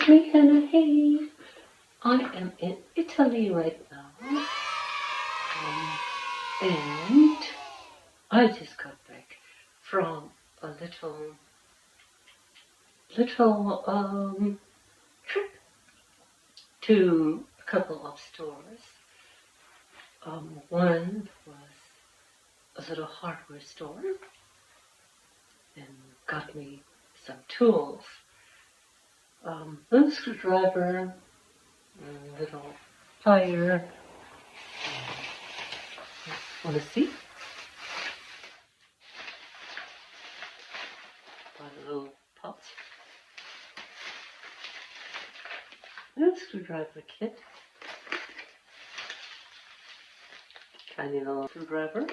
it's me, Henna. Hey, I am in Italy right now, and I just got back from a little trip to a couple of stores. One was a little hardware store and got me some tools. Little screwdriver, a little plier. Want to see? Got a little pouch. Little screwdriver kit. Tiny little screwdriver.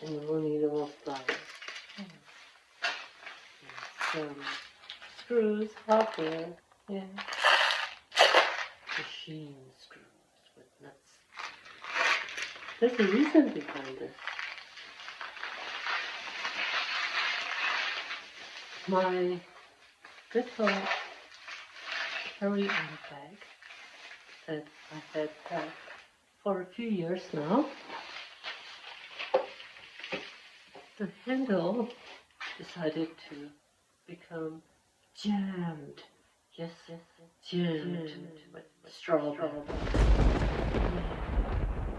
And we'll need a little pliers. Some screws out there. Yeah. Machine screws with nuts. There's a reason behind this. My little carry-on bag that I had for a few years now, the handle decided to become jammed. Yes, jammed with strawberries.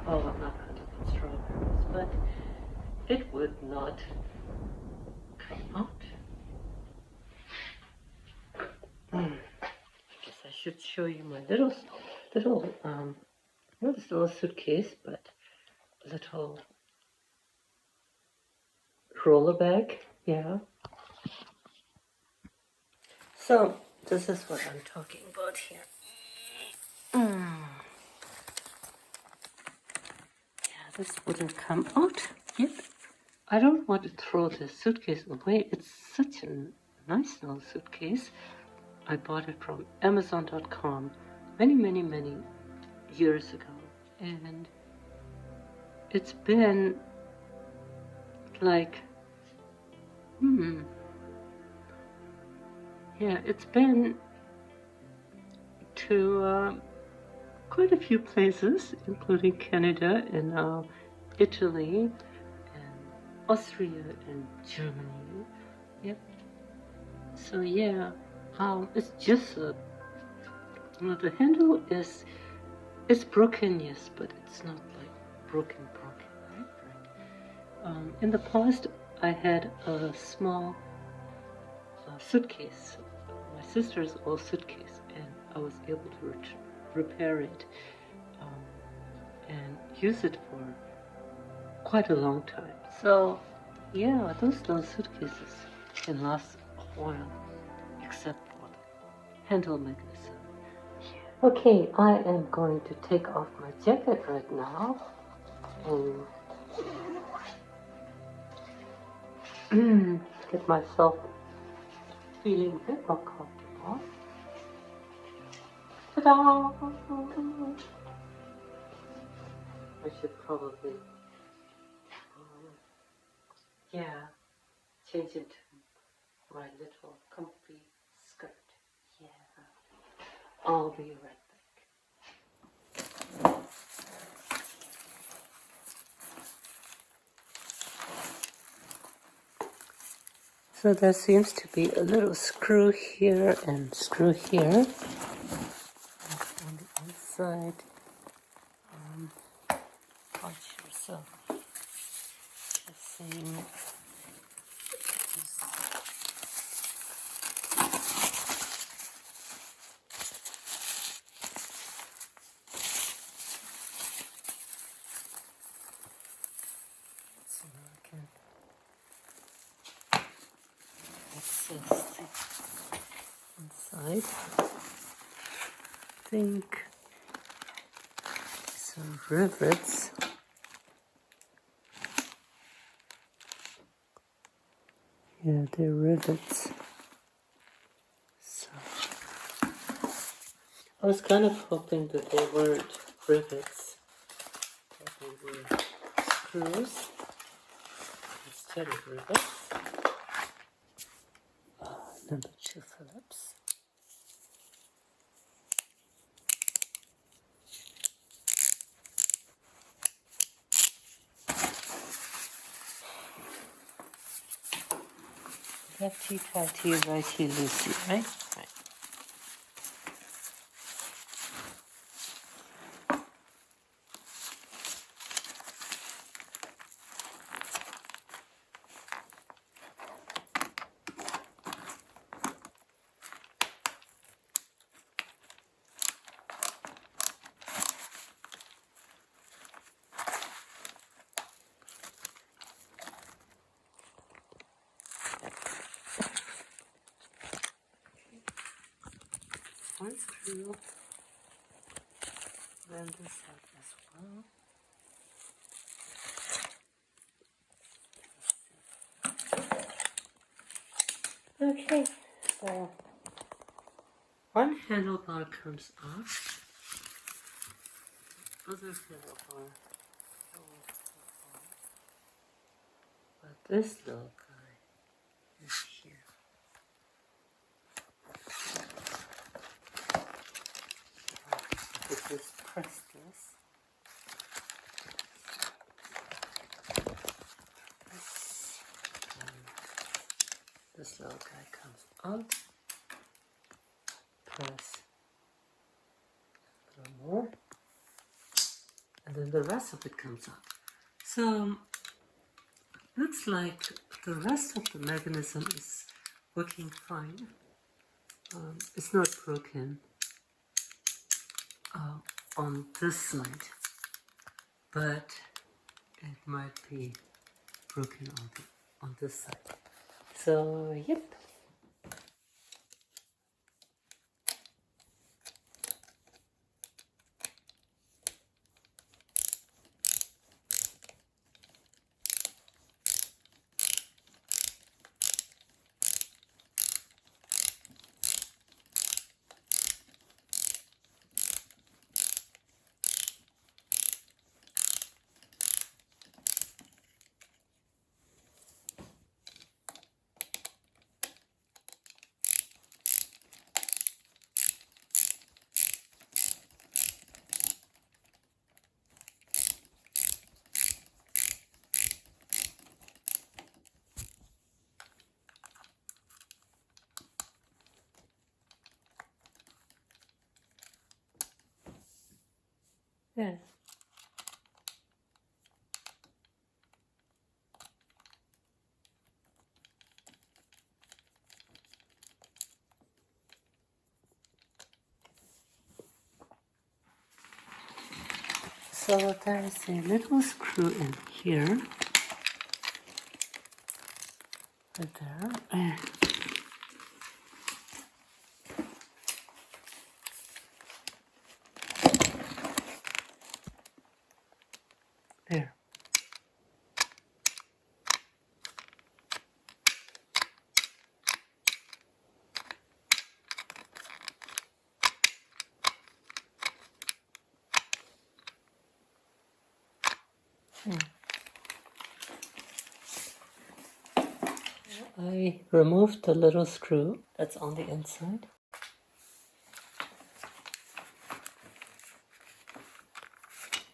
Oh, I'm not going to put strawberries, but it would not come out. I guess I should show you my not this little suitcase, but a little roller bag. Yeah. So this is what I'm talking about here. Yeah, this wouldn't come out yet. I don't want to throw this suitcase away. It's such a nice little suitcase. I bought it from Amazon.com many years ago, and it's been like, yeah, it's been to quite a few places, including Canada and Italy and Austria and Germany. Yep. So yeah, it's just the handle is broken, yes, but it's not like broken, right? In the past, I had a small suitcase, my sister's old suitcase, and I was able to repair it and use it for quite a long time. So yeah, those little suitcases can last a while, except for the handle mechanism. Okay, I am going to take off my jacket right now and get myself feeling a bit more comfortable. Ta-da! I should probably, change into my little comfy skirt. Yeah, I'll be right back. So there seems to be a little screw here and screw here. On the inside, watch yourself. The same. So I can access the inside. I think some rivets. Yeah, they're rivets. So I was kind of hoping that they weren't rivets, that they were screws instead of rivets. Number 2. 2 Phillips. Lefty, tighty, righty, loosey, right? Right. One screw, then this side as well. Okay, so one handlebar comes off, other handlebar goes on, but this little guy is here. So just press this. This little guy comes out. Press a little more, and then the rest of it comes out. So looks like the rest of the mechanism is working fine. It's not broken on this side, but it might be broken on this side. So yep. Yeah. So there is a little screw in here, right there. There. I removed the little screw that's on the inside.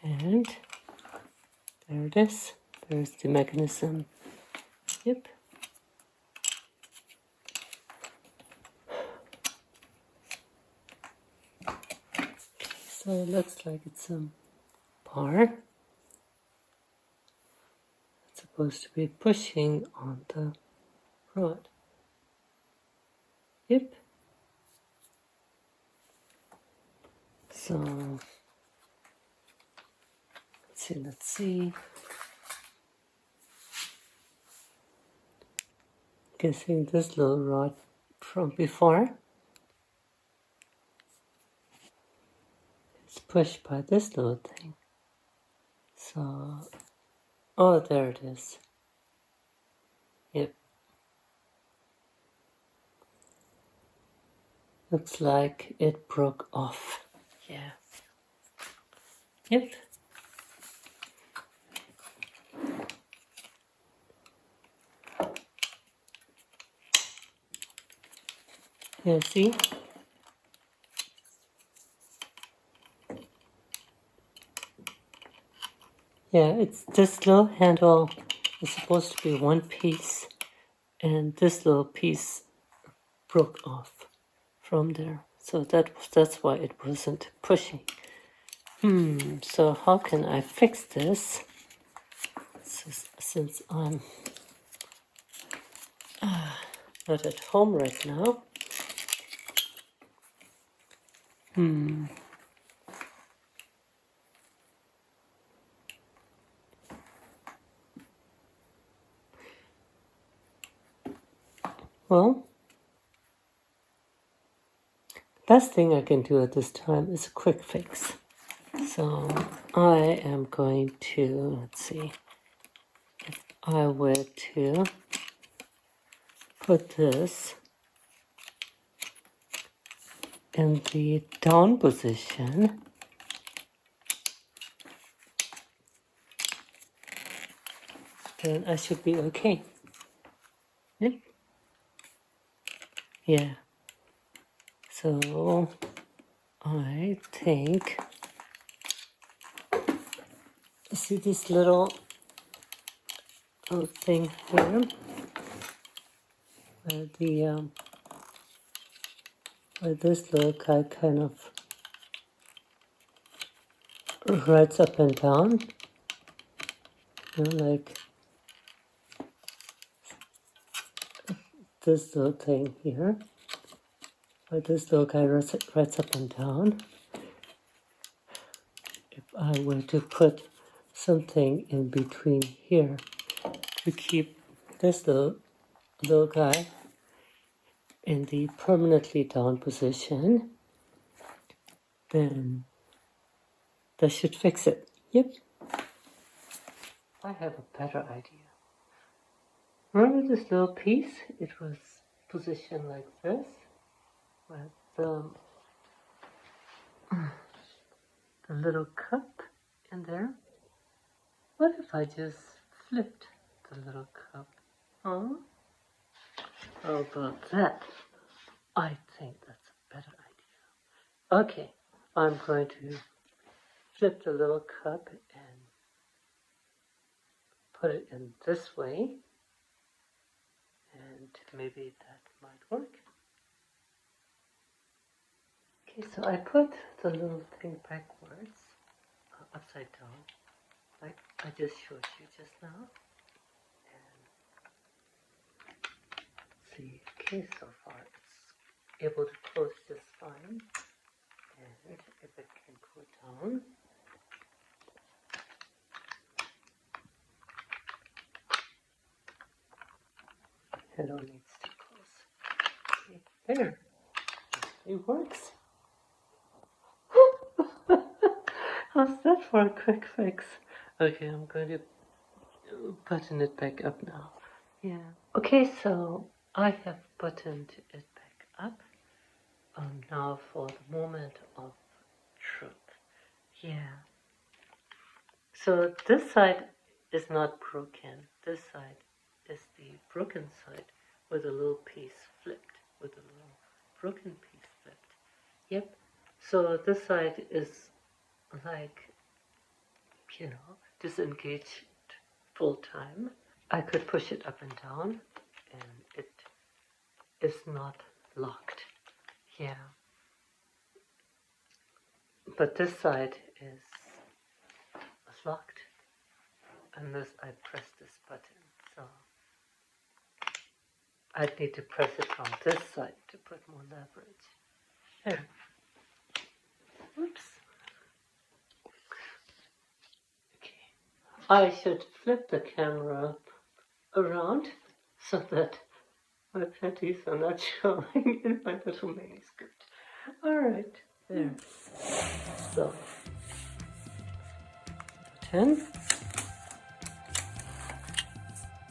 And there it is. There's the mechanism. Yep. So it looks like it's a bar. It's supposed to be pushing on the rod. Yep. So let's see. Guessing this little rod from before is pushed by this little thing. So, oh, there it is. Yep. Looks like it broke off. Yeah. Yep. Yeah, see? Yeah, it's this little handle is supposed to be one piece, and this little piece broke off from there. So that's why it wasn't pushing. So how can I fix this? Since I'm not at home right now. Well, best thing I can do at this time is a quick fix. So I am going to, let's see, if I were to put this in the down position, then I should be okay. Yep. Yeah. So I think, see this little thing here, where the where this little guy kind of rides up and down, like this little thing here, where this little guy rides up and down. If I were to put something in between here to keep this little guy in the permanently down position, then that should fix it. Yep. I have a better idea. Remember this little piece? It was positioned like this, with the little cup in there. What if I just flipped the little cup? Huh? How about that? I think that's a better idea. Okay, I'm going to flip the little cup and put it in this way, and maybe that might work. Okay, so I put the little thing backwards, upside down, like I just showed you just now. And see, okay, so far it's able to close just fine. And if it can go down, Hello needs to close. Okay, there, it works. How's that for a quick fix? Okay, I'm going to button it back up now. Yeah. Okay, so I have buttoned it back up. Now for the moment of truth. Yeah. So this side is not broken. This side is the broken side with a little piece flipped. With a little broken piece flipped. Yep. So this side is like, disengaged full time. I could push it up and down and it is not locked. Yeah. But this side is locked unless I press this button. So I'd need to press it on this side to put more leverage. There. Oops. Okay. I should flip the camera around so that my panties are not showing in my little manuscript. Alright, there. So, button,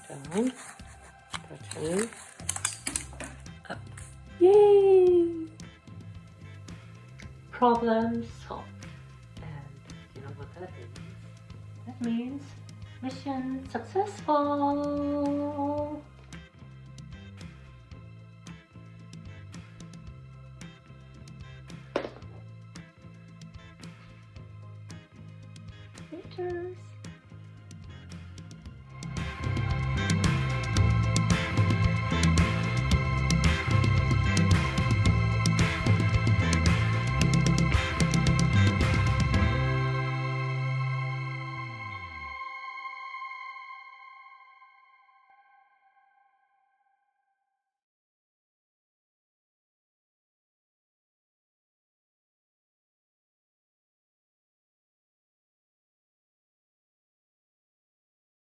down, button, up. Yay! Problem solved. And you know what that means? That means mission successful! Tschüss.